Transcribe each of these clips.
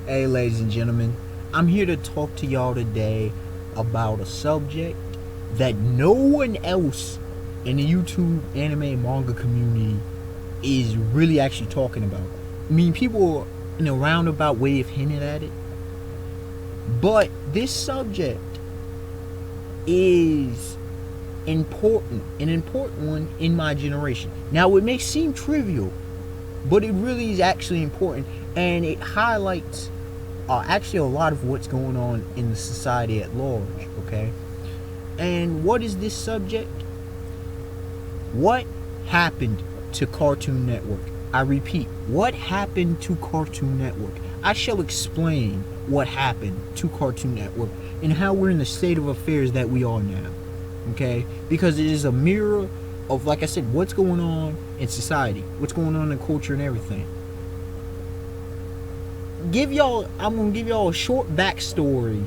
Hey, ladies and gentlemen, I'm here to talk to y'all today about a subject that no one else in the YouTube anime and manga community is really actually talking about. I mean, people in a roundabout way have hinted at it, but this subject is important, an important one in my generation. Now, it may seem trivial, but it really is actually important, and it highlights actually a lot of what's going on in the society at large. Okay, and what is this subject? What happened to Cartoon Network? I repeat, what happened to Cartoon Network? I shall explain what happened to Cartoon Network and how we're in the state of affairs that we are now. Okay, because it is a mirror of, like I said, what's going on in society, what's going on in culture and everything. I'm gonna give y'all a short backstory,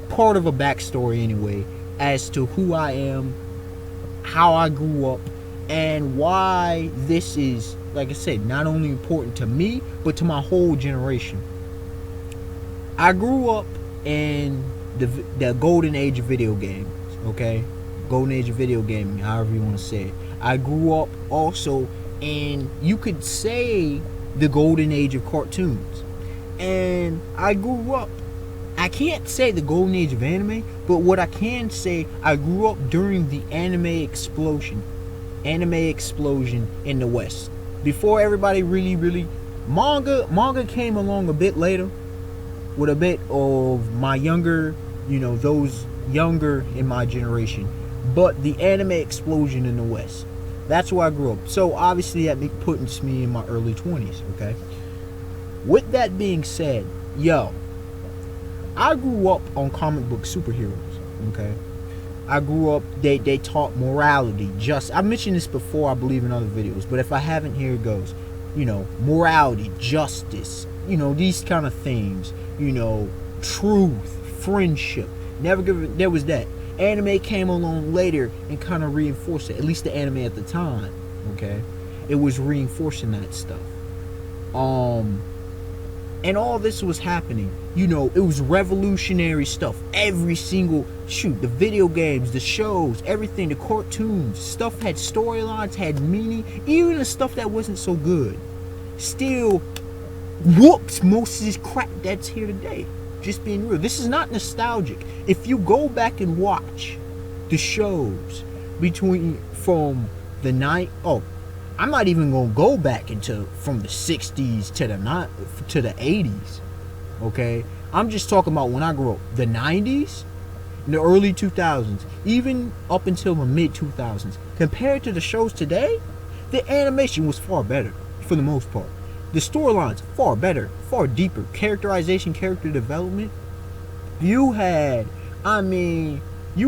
part of a backstory anyway, as to who I am, how I grew up, and why this is, like I said, not only important to me, but to my whole generation. I grew up in the golden age of video games, okay? Golden age of video gaming, however you want to say it. I grew up also in, you could say, the golden age of cartoons. And I grew up, I can't say the golden age of anime, but what I can say, I grew up during the anime explosion in the West. Before everybody really manga came along a bit later, with a bit of my younger, those younger in my generation. But the anime explosion in the West, that's where I grew up. So obviously that puts me in my early 20s, okay? With that being said, I grew up on comic book superheroes, okay? I grew up, they taught morality, I mentioned this before, I believe, in other videos, but if I haven't, here it goes. Morality, justice, these kind of things, truth, friendship. There was that. Anime came along later and kind of reinforced it, at least the anime at the time, okay? It was reinforcing that stuff. And all this was happening, it was revolutionary stuff. Every single, the video games, the shows, everything, the cartoons, stuff had storylines, had meaning. Even the stuff that wasn't so good still whoops most of this crap that's here today. Just being real. This is not nostalgic. If you go back and watch the shows from the night, I'm not even gonna go back from the 60s to the 80s. Okay, I'm just talking about when I grew up, the 90s, the early 2000s, even up until the mid 2000s. Compared to the shows today, the animation was far better for the most part. The storylines far better, far deeper. Characterization, character development. You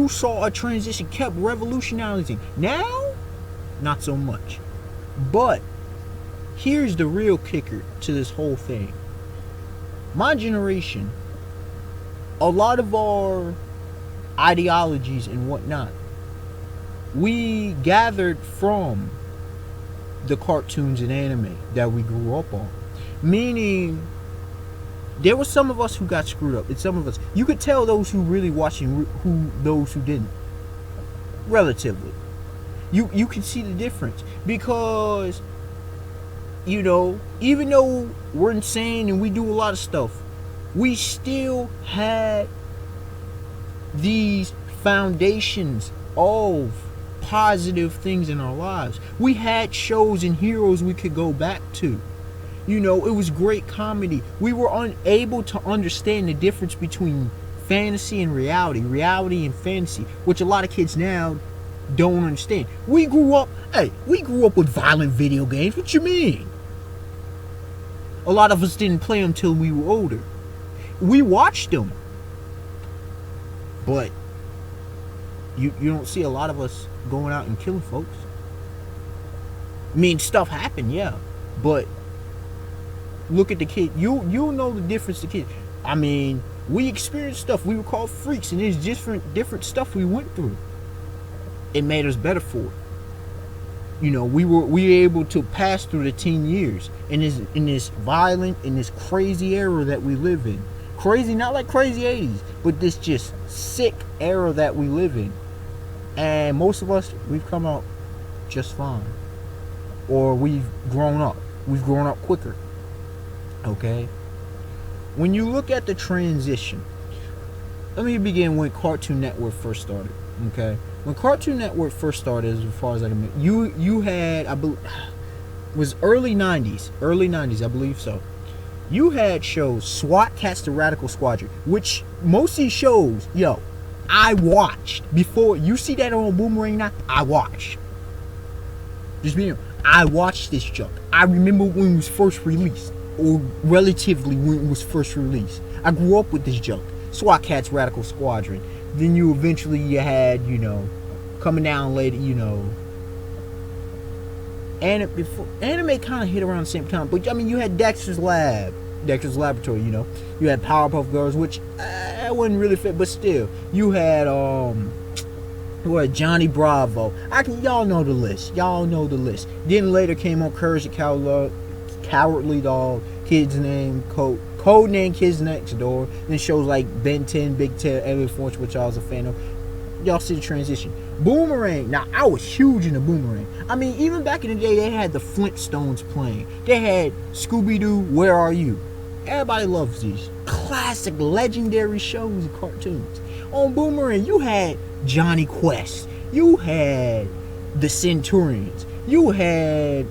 saw a transition, kept revolutionizing. Now, not so much. But here's the real kicker to this whole thing. My generation, a lot of our ideologies and whatnot, we gathered from the cartoons and anime that we grew up on. Meaning, there were some of us who got screwed up, and some of us, you could tell those who really watching, those who didn't. Relatively. You can see the difference. Because, even though we're insane and we do a lot of stuff, we still had these foundations of positive things in our lives. We had shows and heroes we could go back to. It was great comedy. We were unable to understand the difference between fantasy and reality and fantasy, which a lot of kids now don't understand. We grew up with violent video games. What you mean? A lot of us didn't play them till we were older. We watched them, but you don't see a lot of us going out and killing folks. I mean, stuff happened, yeah, but look at the kid. You'll know the difference. The kid. I mean, we experienced stuff. We were called freaks, and there's different stuff we went through. It made us better for it. we were able to pass through the teen years in this violent, in this crazy era that we live in. Crazy, not like crazy 80s, but this just sick era that we live in. And most of us, we've come out just fine. Or we've grown up. We've grown up quicker. Okay? When you look at the transition, let me begin when Cartoon Network first started. Okay? When Cartoon Network first started, as far as I can remember, you had, I believe, was early 90s, I believe so. You had shows, SWAT Cats the Radical Squadron, which most of these shows, I watched before. You see that on Boomerang now? I watched. Just being, I watched this junk. I remember when it was first released, or relatively when it was first released. I grew up with this junk. SWAT Cats Radical Squadron. Then you had, coming down later, anime kind of hit around the same time. But I mean, you had Dexter's Laboratory. You had Powerpuff Girls, which wouldn't really fit, but still, you had Johnny Bravo. Y'all know the list. Then later came on Courage the Cowardly Dog, Kids Name Code Name Kids Next Door. Then shows like Ben 10, Big Tail, Every Force, which I was a fan of. Y'all see the transition. Boomerang. Now, I was huge into Boomerang. I mean, even back in the day, they had the Flintstones playing. They had Scooby-Doo, Where Are You? Everybody loves these classic, legendary shows and cartoons. On Boomerang, you had Johnny Quest. You had the Centurions. You had,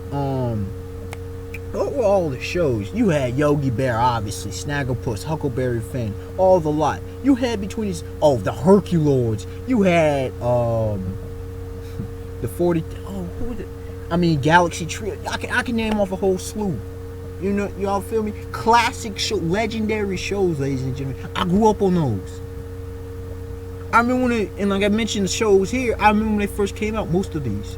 what were all the shows? You had Yogi Bear, obviously, Snagglepuss, Huckleberry Finn, all the lot. You had between these, the Herculords. You had, the 40, who was it? I mean, Galaxy Trio. I can name off a whole slew. Y'all feel me? Classic show, legendary shows, ladies and gentlemen. I grew up on those. I remember and like I mentioned the shows here, I remember when they first came out, most of these.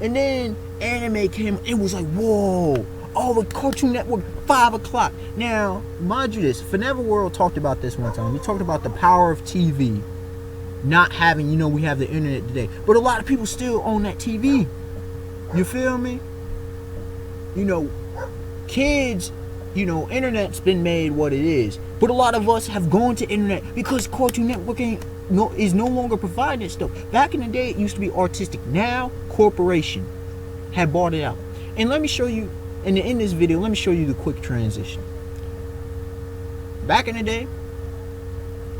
And then anime came, it was like, whoa. The Cartoon Network, 5 o'clock. Now, mind you this, Forever World talked about this one time. He talked about the power of TV. Not having, we have the internet today. But a lot of people still own that TV. You feel me? Kids, internet's been made what it is. But a lot of us have gone to internet because Cartoon Network is no longer providing stuff. Back in the day, it used to be artistic. Now, corporation had bought it out. And let me show you, in this video, let me show you the quick transition. Back in the day,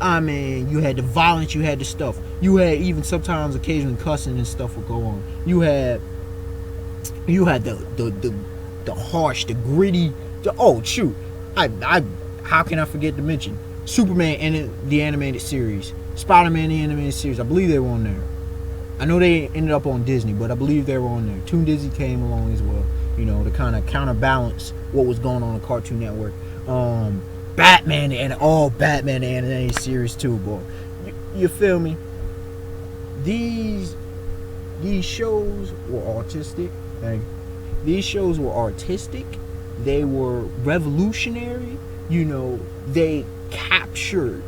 I mean, you had the violence, you had the stuff. You had even sometimes occasionally cussing and stuff would go on. You had the harsh, the gritty, how can I forget to mention Superman and the animated series, Spider-Man the animated series. I believe they were on there. I know they ended up on Disney, but I believe they were on there. Toon Disney came along as well, to kind of counterbalance what was going on Cartoon Network. Batman the animated series too, boy. You feel me? These shows were artistic. These shows were artistic. They were revolutionary. They captured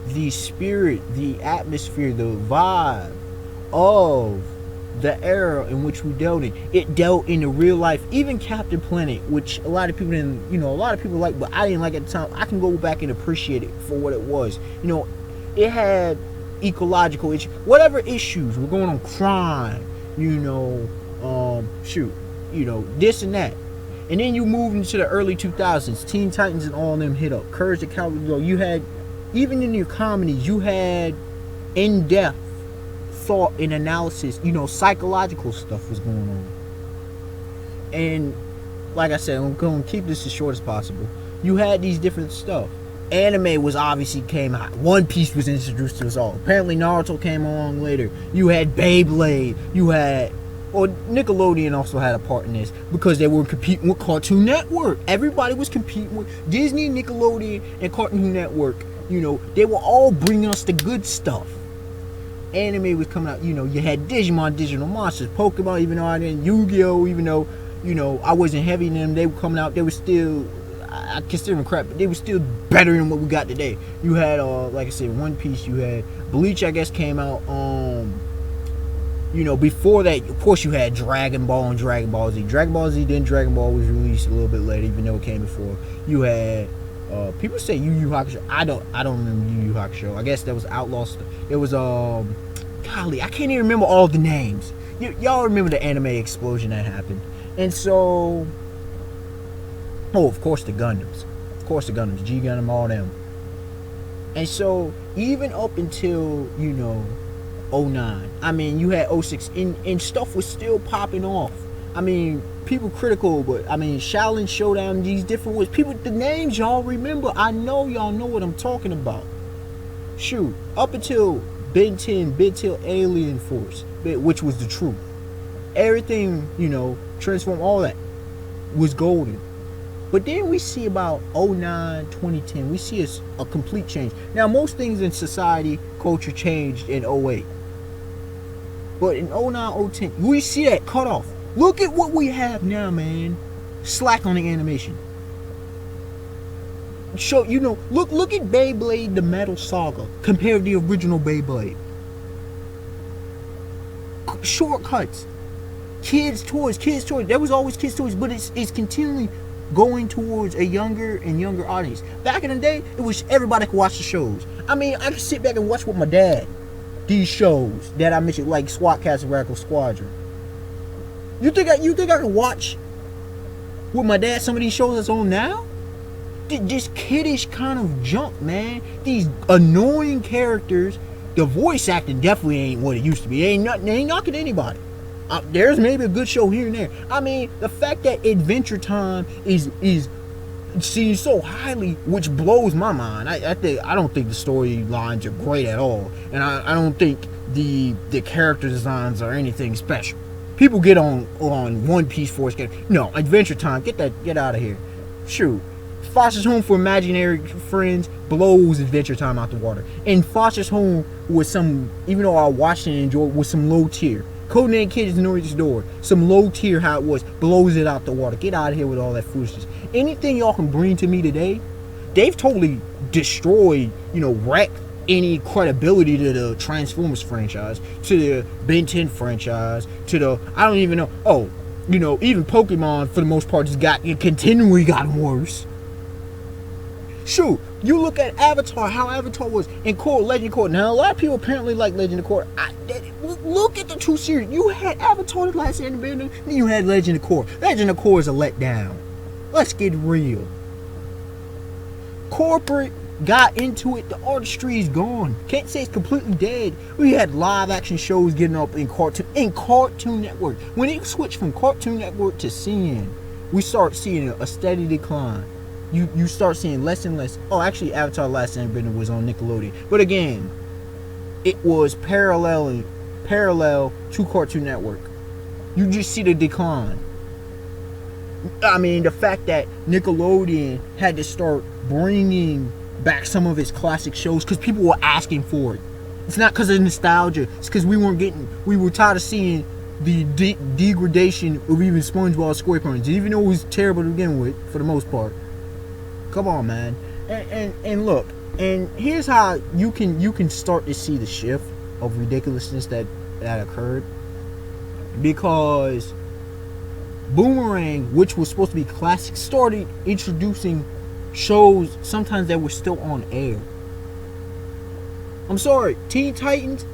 the spirit, the atmosphere, the vibe of the era in which we dealt in. It dealt in the real life. Even Captain Planet, which a lot of people didn't, a lot of people like, but I didn't like at the time. I can go back and appreciate it for what it was. It had ecological issues, whatever issues were going on, crime, this and that. And then you moved into the early 2000s, Teen Titans and all of them hit up. Courage the Cowardly Dog. You had, even in your comedies, you had in-depth thought and analysis, psychological stuff was going on. And like I said, I'm going to keep this as short as possible. You had these different stuff. Anime was obviously came out. One Piece was introduced to us all. Apparently Naruto came along later. You had Beyblade. Nickelodeon also had a part in this because they were competing with Cartoon Network. Everybody was competing with Disney, Nickelodeon, and Cartoon Network. They were all bringing us the good stuff. Anime was coming out. You had Digimon, Digital Monsters, Pokemon, even though I didn't, Yu-Gi-Oh, even though, I wasn't heavy in them. They were coming out. They were still, I consider them crap, but they were still better than what we got today. You had, like I said, One Piece. You had Bleach, I guess, came out, before that, of course, you had Dragon Ball and Dragon Ball Z. Dragon Ball Z, then Dragon Ball was released a little bit later, even though it came before. You had people say Yu Yu Hakusho. I don't remember Yu Yu Hakusho. I guess that was Outlaw. It was golly, I can't even remember all the names. Y'all remember the anime explosion that happened, and so, of course the Gundams, G Gundam, all them. And so even up until '09, I mean, you had '06, and stuff was still popping off. I mean, people critical, but I mean, Shaolin Showdown, these different ways. People, the names y'all remember. I know y'all know what I'm talking about. Shoot, up until Ben 10, Ben 10 Alien Force, which was the truth. Everything, Transform, all that was golden. But then we see about 09, 2010, we see a complete change. Now, most things in society, culture changed in 08. But in 09, 010, we see that cut off. Look at what we have now, man. Slack on the animation. Look at Beyblade, the Metal Saga, compared to the original Beyblade. Shortcuts. Kids' toys. There was always kids' toys, but it's continually going towards a younger and younger audience. Back in the day, it was everybody could watch the shows. I mean, I could sit back and watch with my dad these shows that I mentioned, like SWAT Cats and Radical Squadron. You think I can watch with my dad some of these shows that's on now? Just kiddish kind of junk, man. These annoying characters. The voice acting definitely ain't what it used to be. Ain't knocking anybody. There's maybe a good show here and there. I mean, the fact that Adventure Time is seen so highly, which blows my mind. I don't think the storylines are great at all, and I don't think the character designs are anything special. People get on One Piece Force. No, Adventure Time. Get out of here. Shoot. Foster's Home for Imaginary Friends blows Adventure Time out the water. And Foster's Home was even though I watched and enjoyed, was some low tier. Codename Kids North Door, some low tier how it was, blows it out the water. Get out of here with all that foolishness. Anything y'all can bring to me today, they've totally destroyed, wrecked any credibility to the Transformers franchise, to the Ben 10 franchise, to the, I don't even know, even Pokemon for the most part it continually got worse. Shoot, you look at Avatar, how Avatar was in Legend of Korra. Now, a lot of people apparently like Legend of Korra. Look at the two series. You had Avatar, the last Airbender, then you had Legend of Korra. Legend of Korra is a letdown. Let's get real. Corporate got into it. The artistry is gone. Can't say it's completely dead. We had live action shows getting up in Cartoon Network. When it switched from Cartoon Network to CN, we start seeing a steady decline. You start seeing less and less. Oh, actually, Avatar: Last Airbender was on Nickelodeon, but again, it was parallel to Cartoon Network. You just see the decline. I mean, the fact that Nickelodeon had to start bringing back some of its classic shows because people were asking for it. It's not because of nostalgia. It's because we were tired of seeing the degradation of even SpongeBob SquarePants, even though it was terrible to begin with for the most part. Come on, man. And look, and here's how you can start to see the shift of ridiculousness that occurred. Because Boomerang, which was supposed to be classic, started introducing shows sometimes that were still on air. I'm sorry, Teen Titans,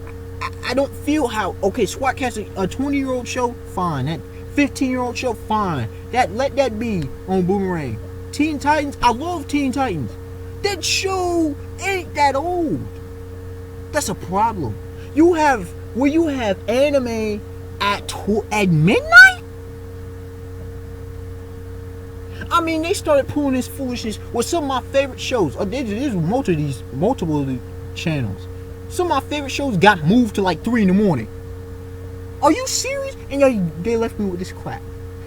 I don't feel how, okay, SWAT Cats, a 20-year-old show, fine. That 15-year-old show, fine. Let that be on Boomerang. Teen Titans, I love Teen Titans. That show ain't that old. That's a problem. You have anime at midnight? I mean, they started pulling this foolishness with some of my favorite shows. There's multiple of the channels. Some of my favorite shows got moved to like 3 in the morning. Are you serious? And they left me with this crap.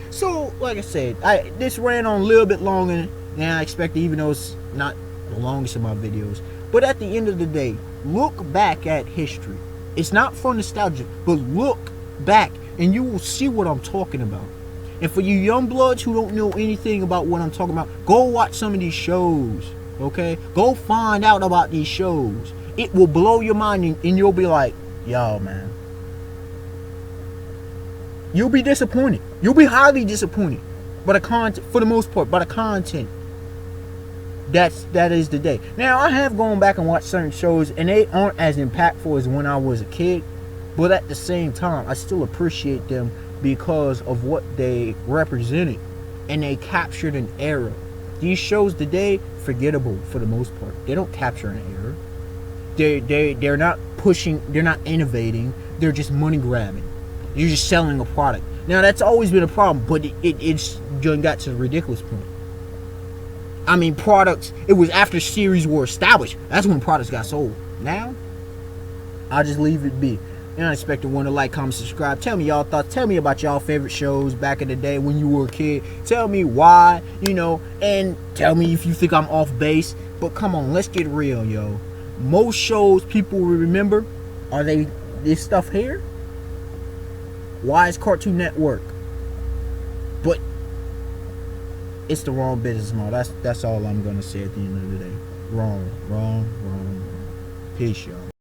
So, like I said, this ran on a little bit longer than I expected, even though it's not the longest of my videos. But at the end of the day, look back at history. It's not for nostalgia, but look back and you will see what I'm talking about. And for you young bloods who don't know anything about what I'm talking about, go watch some of these shows, okay? Go find out about these shows. It will blow your mind and you'll be like, yo, man. You'll be disappointed. You'll be highly disappointed by the content, for the most part, by the content. That is the day. Now, I have gone back and watched certain shows, and they aren't as impactful as when I was a kid. But at the same time, I still appreciate them because of what they represented, and they captured an era. These shows today, forgettable for the most part. They don't capture an era. They're not pushing. They're not innovating. They're just money grabbing. You're just selling a product. Now, that's always been a problem, but it's got to the ridiculous point. I mean, products, it was after series were established. That's when products got sold. Now, I'll just leave it be. And I expect everyone to like, comment, subscribe. Tell me y'all thoughts. Tell me about y'all favorite shows back in the day when you were a kid. Tell me why, and tell me if you think I'm off base. But come on, let's get real, yo. Most shows people will remember, are they this stuff here? Why is Cartoon Network? But it's the wrong business model. That's all I'm gonna say at the end of the day. Wrong. Peace, y'all.